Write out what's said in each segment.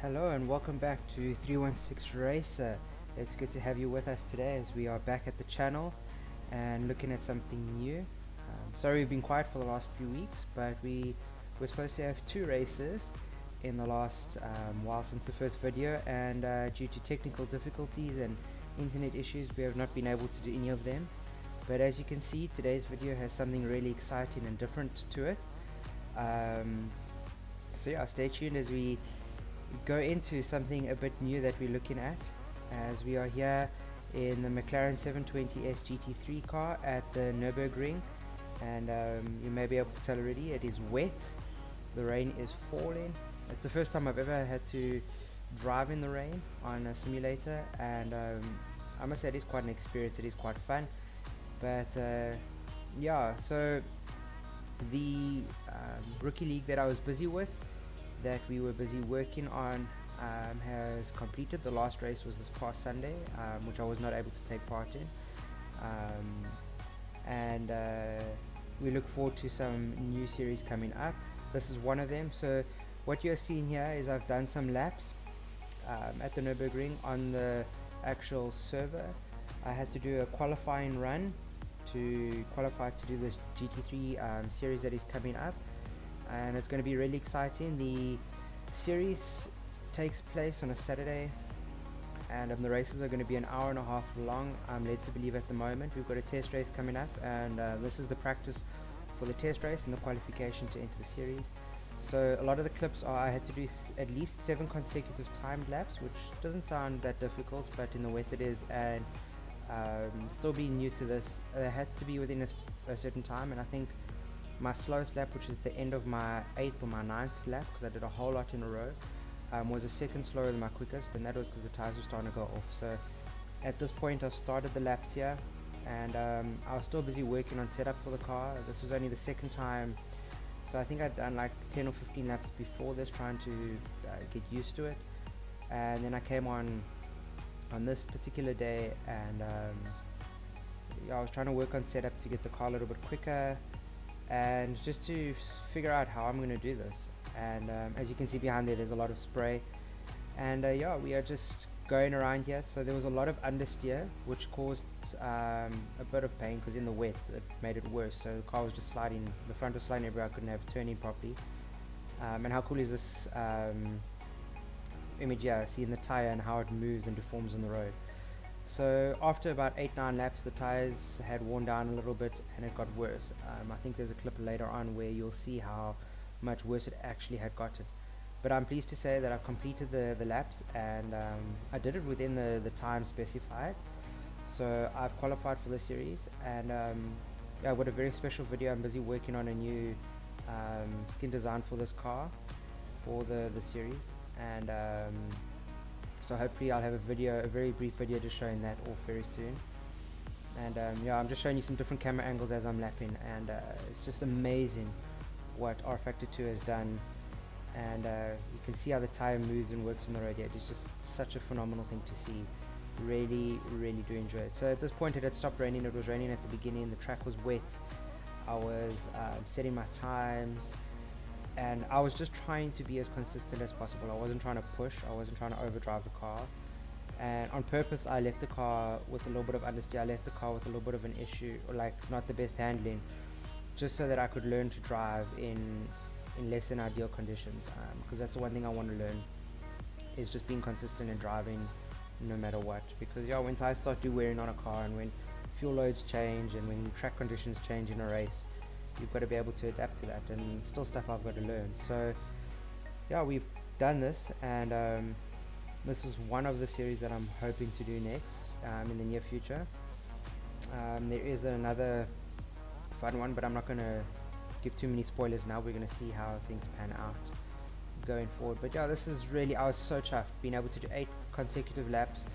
Hello and welcome back to 316 Racer. It's good to have you with us today as we are back at the channel and looking at something new. Sorry we've been quiet for the last few weeks, but we were supposed to have two races in the last while since the first video, and due to technical difficulties and internet issues we have not been able to do any of them. But as you can see, today's video has something really exciting and different to it. So yeah, stay tuned as we go into something a bit new that we're looking at, as we are here in the McLaren 720S GT3 car at the Nurburgring, and you may be able to tell already it is wet. The rain is falling. It's the first time I've ever had to drive in the rain on a simulator, and I must say it is quite an experience. It is quite fun, but yeah, so the rookie league that I was busy with, that we were busy working on, has completed. The last race was this past Sunday, which I was not able to take part in, and we look forward to some new series coming up. This is one of them. So what you're seeing here is I've done some laps at the Nurburgring on the actual server. I had to do a qualifying run to qualify to do this GT3 series that is coming up, and it's going to be really exciting. The series takes place on a Saturday, and the races are going to be an hour and a half long, I'm led to believe at the moment. We've got a test race coming up, and this is the practice for the test race and the qualification to enter the series. So a lot of the clips are I had to do at least 7 consecutive timed laps, which doesn't sound that difficult, but in the wet it is, and still being new to this, I had to be within a certain time, and I think my slowest lap, which is the end of my 8th or my 9th lap, because I did a whole lot in a row, was a second slower than my quickest, and that was because the tires were starting to go off. So at this point I've started the laps here, and I was still busy working on setup for the car. This was only the second time, so I think I'd done like 10 or 15 laps before this, trying to get used to it, and then I came on this particular day, and yeah, I was trying to work on setup to get the car a little bit quicker, and just to figure out how I'm going to do this. And as you can see behind there's a lot of spray, and yeah, we are just going around here. So there was a lot of understeer, which caused a bit of pain, because in the wet it made it worse. So the car was just sliding, the front was sliding everywhere. I couldn't have it turning properly. And how cool is this image here, seeing the tire and how it moves and deforms on the road. So after about 8-9 laps, the tires had worn down a little bit, and it got worse. I think there's a clip later on where you'll see how much worse it actually had gotten. But I'm pleased to say that I've completed the laps, and I did it within the time specified. So I've qualified for the series, and yeah, I've got a very special video. I'm busy working on a new skin design for this car for the series, and so hopefully I'll have a very brief video just showing that off very soon. And yeah, I'm just showing you some different camera angles as I'm lapping, and it's just amazing what RFactor 2 has done. And you can see how the tire moves and works on the road. It's just such a phenomenal thing to see. Really do enjoy it. So at this point it had stopped raining. It was raining at the beginning, the track was wet. I was setting my times, and I was just trying to be as consistent as possible. I wasn't trying to push, I wasn't trying to overdrive the car, and on purpose I left the car with a little bit of understeer. I left the car with a little bit of an issue, or like not the best handling, just so that I could learn to drive in less than ideal conditions, because that's the one thing I want to learn, is just being consistent in driving no matter what. Because yeah, when tires start wearing on a car, and when fuel loads change, and when track conditions change in a race, you've got to be able to adapt to that, and still stuff I've got to learn. So yeah, we've done this, and this is one of the series that I'm hoping to do next in the near future. There is another fun one, but I'm not going to give too many spoilers now. We're going to see how things pan out going forward. But yeah, this is really, I was so chuffed being able to do 8 consecutive laps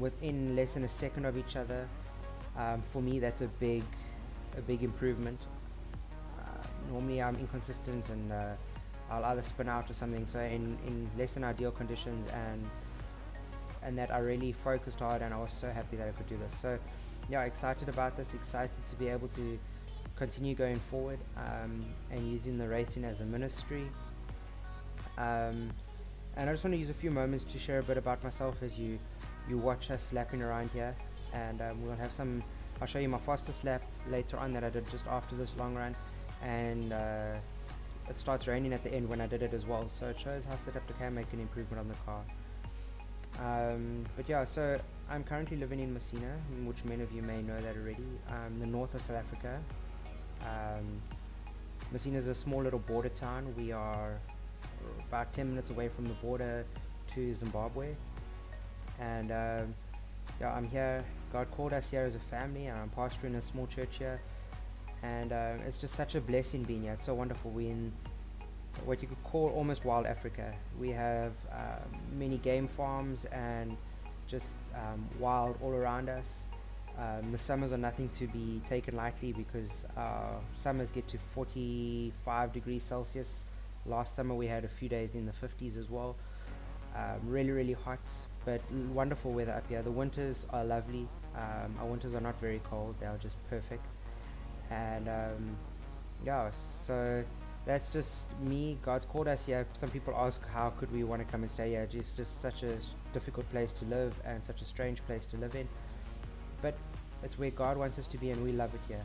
within less than a second of each other. For me, that's a big improvement. Normally I'm inconsistent, and I'll either spin out or something. So in less than ideal conditions, and that I really focused hard, and I was so happy that I could do this. So yeah, excited about this, excited to be able to continue going forward, and using the racing as a ministry. And I just want to use a few moments to share a bit about myself as you watch us lapping around here. And we'll have some, I'll show you my fastest lap later on that I did just after this long run. And it starts raining at the end when I did it as well, so it shows how South Africa can make an improvement on the car. But yeah, so I'm currently living in Messina, which many of you may know that already, the north of South Africa. Messina is a small little border town. We are about 10 minutes away from the border to Zimbabwe, and yeah, I'm here. God called us here as a family, and I'm pastoring a small church here, and it's just such a blessing being here. It's so wonderful. We're in what you could call almost wild Africa. We have many game farms and just wild all around us. The summers are nothing to be taken lightly, because summers get to 45 degrees Celsius. Last summer we had a few days in the 50s as well. Really hot, but wonderful weather up here. The winters are lovely. Our winters are not very cold, they are just perfect. And yeah, so that's just me. God's called us here. Some people ask, how could we want to come and stay here? It's just such a difficult place to live and such a strange place to live in, but it's where God wants us to be, and we love it here.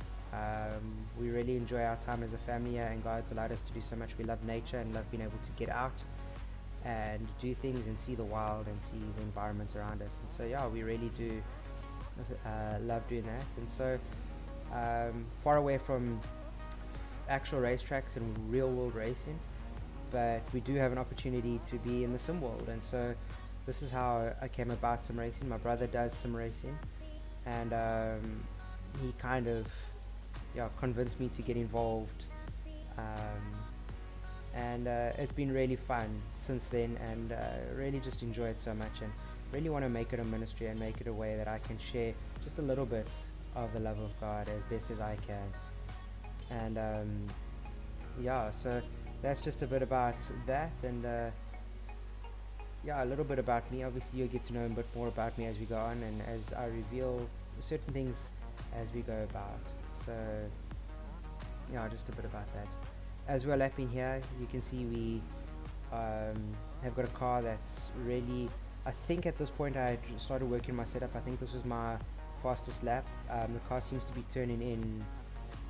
We really enjoy our time as a family here, and God's allowed us to do so much. We love nature and love being able to get out and do things and see the wild and see the environment around us. And so yeah, we really do love doing that. And so far away from actual racetracks and real world racing, but we do have an opportunity to be in the sim world. And so this is how I came about sim racing. My brother does sim racing, and he kind of convinced me to get involved, and it's been really fun since then, and really just enjoy it so much, and really want to make it a ministry and make it a way that I can share just a little bit of the love of God as best as I can. And yeah, so that's just a bit about that, and yeah, a little bit about me. Obviously you'll get to know a bit more about me as we go on, and as I reveal certain things as we go about. So yeah, just a bit about that. As we're lapping here, you can see we have got a car that's really, I think at this point I started working my setup. I think this was my fastest lap. The car seems to be turning in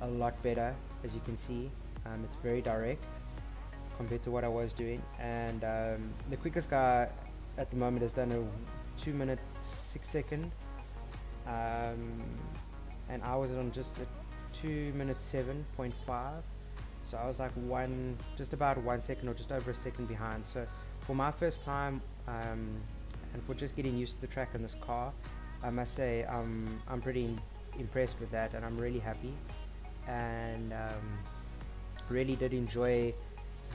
a lot better, as you can see. It's very direct compared to what I was doing, and the quickest guy at the moment has done a 2 minute 6 second, and I was on just a 2 minute 7.5, so I was like just about 1 second or just over a second behind. So for my first time, and for just getting used to the track in this car, I must say I'm pretty impressed with that, and I'm really happy, and really did enjoy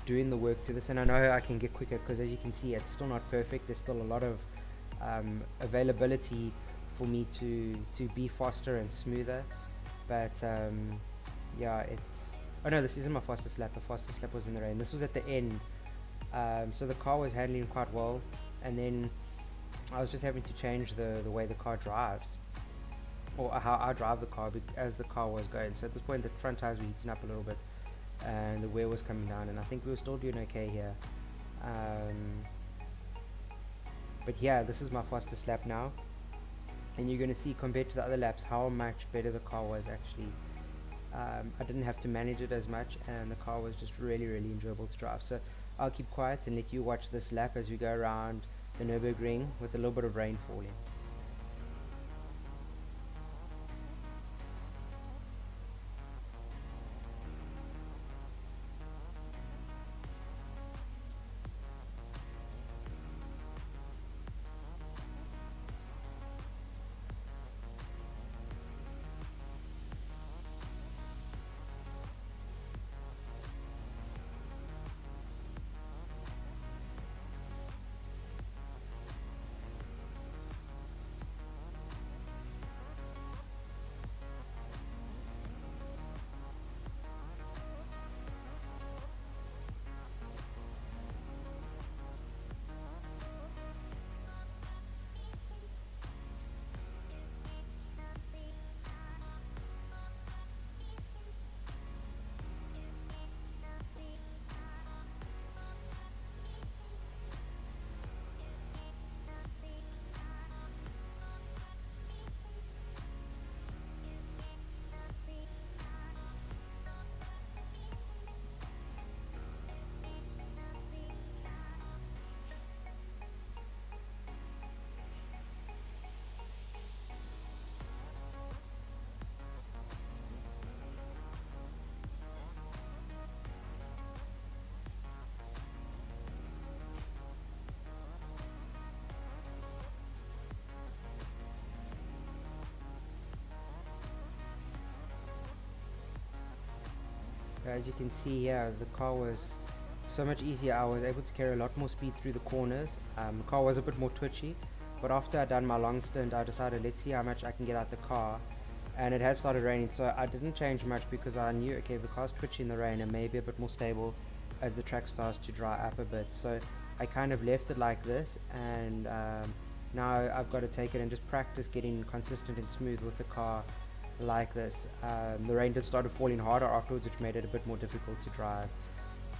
doing the work to this. And I know I can get quicker, because as you can see, it's still not perfect. There's still a lot of availability for me to be faster and smoother, but yeah, oh no, this isn't my fastest lap. The fastest lap was in the rain. This was at the end, so the car was handling quite well, and then I was just having to change the way the car drives, or how I drive the car as the car was going. So at this point the front tires were heating up a little bit, and the wear was coming down, and I think we were still doing okay here. But yeah, this is my fastest lap now, and you're going to see, compared to the other laps, how much better the car was actually. I didn't have to manage it as much, and the car was just really enjoyable to drive. So I'll keep quiet and let you watch this lap as we go around the Nurburgring with a little bit of rain falling. As you can see here, the car was so much easier. I was able to carry a lot more speed through the corners. The car was a bit more twitchy, but after I'd done my long stint, I decided, let's see how much I can get out the car. And it had started raining, so I didn't change much because I knew, okay, the car's twitchy in the rain and maybe a bit more stable as the track starts to dry up a bit. So I kind of left it like this, and now I've got to take it and just practice getting consistent and smooth with the car like this. The rain did started falling harder afterwards, which made it a bit more difficult to drive.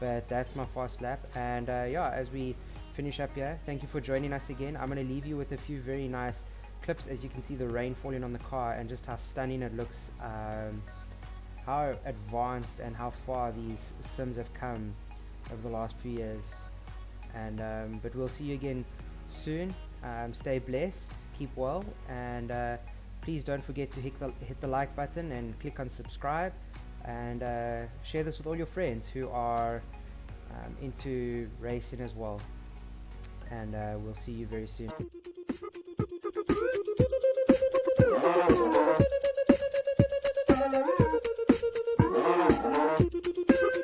But that's my fast lap, and yeah, as we finish up here, thank you for joining us again. I'm going to leave you with a few very nice clips. As you can see, the rain falling on the car and just how stunning it looks, how advanced and how far these sims have come over the last few years. And but we'll see you again soon. Stay blessed, keep well, and please don't forget to hit the like button and click on subscribe, and share this with all your friends who are into racing as well. And we'll see you very soon.